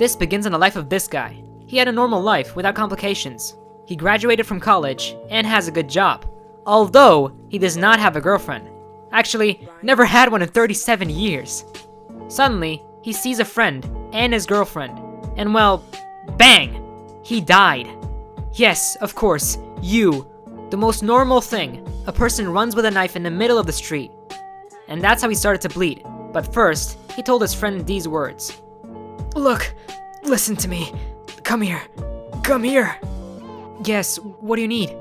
This begins in the life of this guy. He had a normal life without complications. He graduated from college and has a good job, although he does not have a girlfriend. Actually, never had one in 37 years. Suddenly, he sees a friend and his girlfriend, and well, bang! He died. Yes, of course, you. The most normal thing. A person runs with a knife in the middle of the street. And that's how he started to bleed. But first, he told his friend these words. Look, listen to me. Come here. Come here. Yes, what do you need?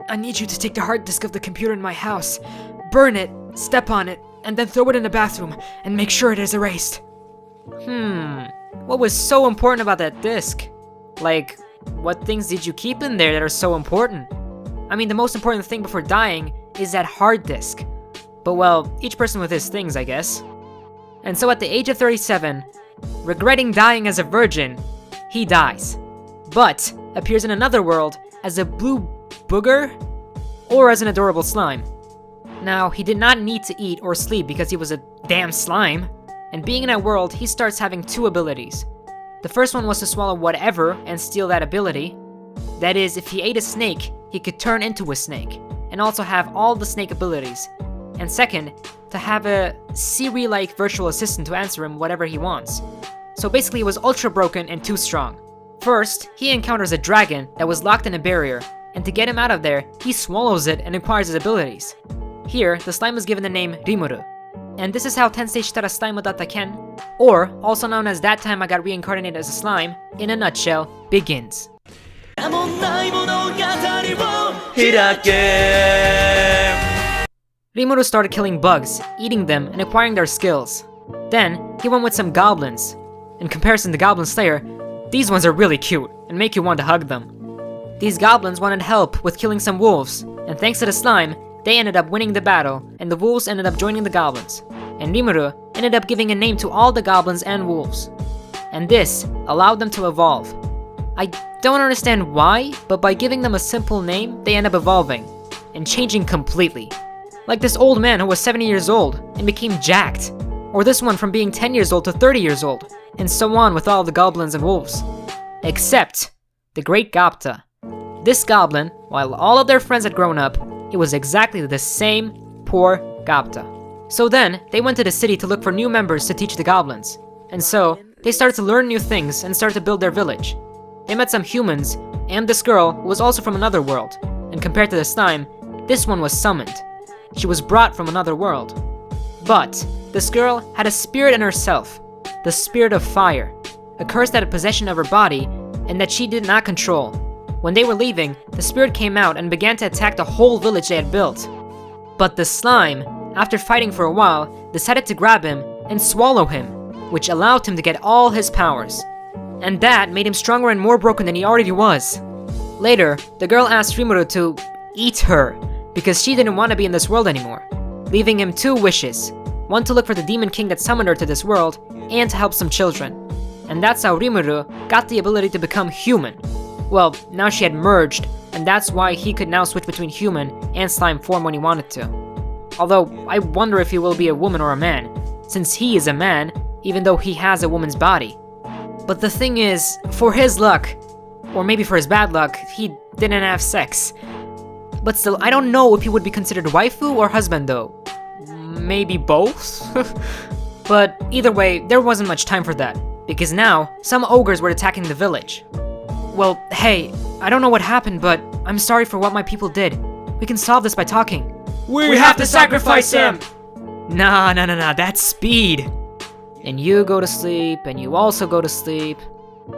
I need you to take the hard disk of the computer in my house, burn it, step on it, and then throw it in the bathroom, and make sure it is erased. What was so important about that disk? Like, what things did you keep in there that are so important? I mean, the most important thing before dying is that hard disk. But well, each person with his things, I guess. And so at the age of 37, regretting dying as a virgin, he dies. But appears in another world as a blue booger or as an adorable slime. Now, he did not need to eat or sleep because he was a damn slime. And being in that world, he starts having two abilities. The first one was to swallow whatever and steal that ability. That is, if he ate a snake, he could turn into a snake, and also have all the snake abilities. And second, to have a Siri-like virtual assistant to answer him whatever he wants. So basically he was ultra broken and too strong. First, he encounters a dragon that was locked in a barrier, and to get him out of there, he swallows it and acquires his abilities. Here, the slime is given the name Rimuru. And this is how Tensei Shitara Slime Datta Ken, or also known as That Time I Got Reincarnated as a Slime, in a nutshell, begins. Rimuru started killing bugs, eating them, and acquiring their skills. Then, he went with some goblins. In comparison to Goblin Slayer, these ones are really cute, and make you want to hug them. These goblins wanted help with killing some wolves, and thanks to the slime, they ended up winning the battle, and the wolves ended up joining the goblins. And Rimuru ended up giving a name to all the goblins and wolves. And this allowed them to evolve. I don't understand why, but by giving them a simple name, they end up evolving, and changing completely. Like this old man who was 70 years old, and became jacked. Or this one from being 10 years old to 30 years old, and so on with all the goblins and wolves. Except the Great Gapta. This goblin, while all of their friends had grown up, it was exactly the same poor Gapta. So then, they went to the city to look for new members to teach the goblins. And so, they started to learn new things and started to build their village. They met some humans, and this girl who was also from another world. And compared to the slime, this one was summoned. She was brought from another world. But, this girl had a spirit in herself. The spirit of fire. A curse that had possession of her body, and that she did not control. When they were leaving, the spirit came out and began to attack the whole village they had built. But the slime, after fighting for a while, decided to grab him and swallow him, which allowed him to get all his powers. And that made him stronger and more broken than he already was. Later, the girl asked Rimuru to eat her, because she didn't want to be in this world anymore, leaving him two wishes. One to look for the demon king that summoned her to this world, and to help some children. And that's how Rimuru got the ability to become human. Well, now she had merged, and that's why he could now switch between human and slime form when he wanted to. Although, I wonder if he will be a woman or a man, since he is a man, even though he has a woman's body. But the thing is, for his luck, or maybe for his bad luck, he didn't have sex. But still, I don't know if he would be considered waifu or husband though. Maybe both? But either way, there wasn't much time for that, because now, some ogres were attacking the village. Well, hey, I don't know what happened, but I'm sorry for what my people did. We can solve this by talking. We have to sacrifice him! Nah, that's speed. And you go to sleep, and you also go to sleep.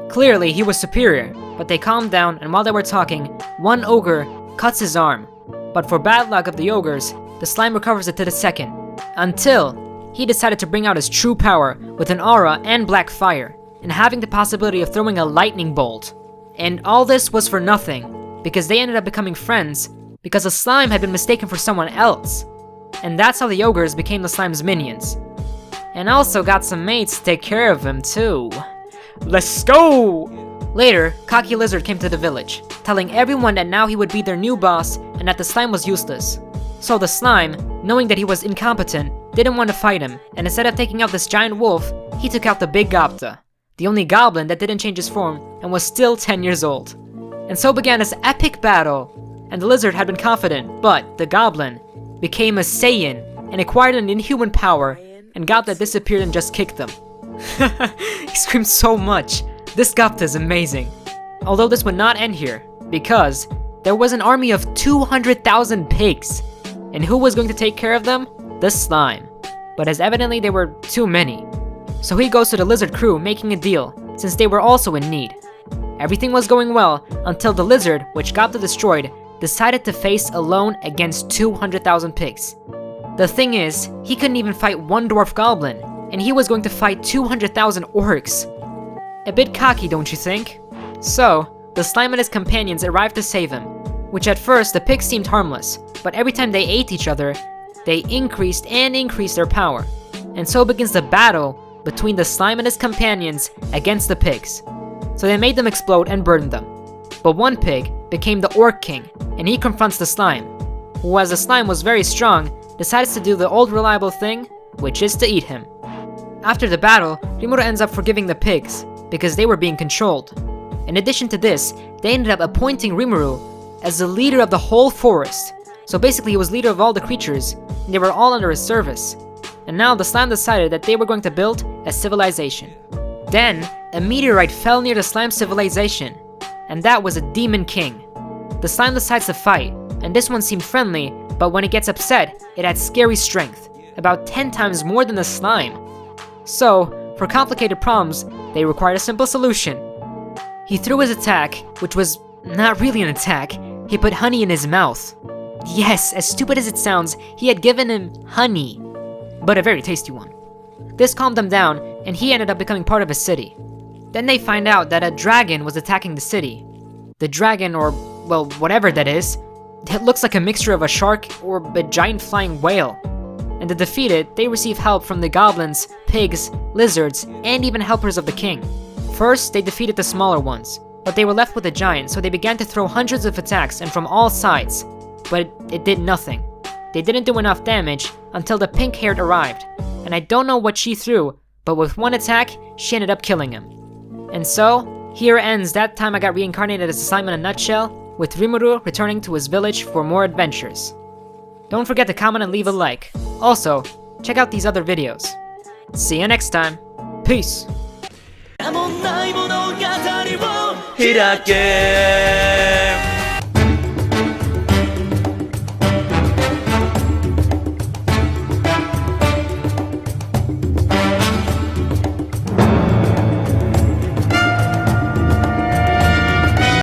Clearly, he was superior, but they calmed down, and while they were talking, one ogre cuts his arm. But for bad luck of the ogres, the slime recovers it to the second, until he decided to bring out his true power with an aura and black fire, and having the possibility of throwing a lightning bolt. And all this was for nothing, because they ended up becoming friends, because the slime had been mistaken for someone else. And that's how the ogres became the slime's minions. And also got some mates to take care of him too. Let's go! Later, Cocky Lizard came to the village, telling everyone that now he would be their new boss and that the slime was useless. So the slime, knowing that he was incompetent, didn't want to fight him, and instead of taking out this giant wolf, he took out the big Gapta. the only goblin that didn't change his form and was still 10 years old. And so began this epic battle, and the lizard had been confident, but the goblin became a Saiyan and acquired an inhuman power, and Gapta disappeared and just kicked them. He screamed so much. This Gapta is amazing. Although this would not end here, because there was an army of 200,000 pigs. And who was going to take care of them? The slime. But as evidently there were too many. So he goes to the lizard crew making a deal, since they were also in need. Everything was going well until the lizard, which Gapta destroyed, decided to face alone against 200,000 pigs. The thing is, he couldn't even fight one dwarf goblin, and he was going to fight 200,000 orcs. A bit cocky, don't you think? So, the slime and his companions arrived to save him, which at first the pigs seemed harmless, but every time they ate each other, they increased their power. And so begins the battle between the slime and his companions against the pigs. So they made them explode and burned them. But one pig became the Orc King, and he confronts the slime, who, as the slime was very strong, decides to do the old reliable thing, which is to eat him. After the battle, Rimuru ends up forgiving the pigs, because they were being controlled. In addition to this, they ended up appointing Rimuru as the leader of the whole forest. So basically he was leader of all the creatures, and they were all under his service. And now the slime decided that they were going to build a civilization. Then, a meteorite fell near the slime civilization, and that was a demon king. The slime decides to fight, and this one seemed friendly, but when it gets upset, it had scary strength, about 10 times more than the slime. So, for complicated problems, they required a simple solution. He threw his attack, which was not really an attack. He put honey in his mouth. Yes, as stupid as it sounds, he had given him honey, but a very tasty one. This calmed him down, and he ended up becoming part of a city. Then they find out that a dragon was attacking the city. The dragon, or, well, whatever that is, it looks like a mixture of a shark or a giant flying whale. And to defeat it, they receive help from the goblins, pigs, lizards, and even helpers of the king. First, they defeated the smaller ones, but they were left with a giant, so they began to throw hundreds of attacks and from all sides. But it did nothing. They didn't do enough damage until the pink-haired arrived, and I don't know what she threw, but with one attack, she ended up killing him. And so, here ends that time I got reincarnated as a slime in a nutshell, with Rimuru returning to his village for more adventures. Don't forget to comment and leave a like. Also, check out these other videos. See you next time. Peace! 開け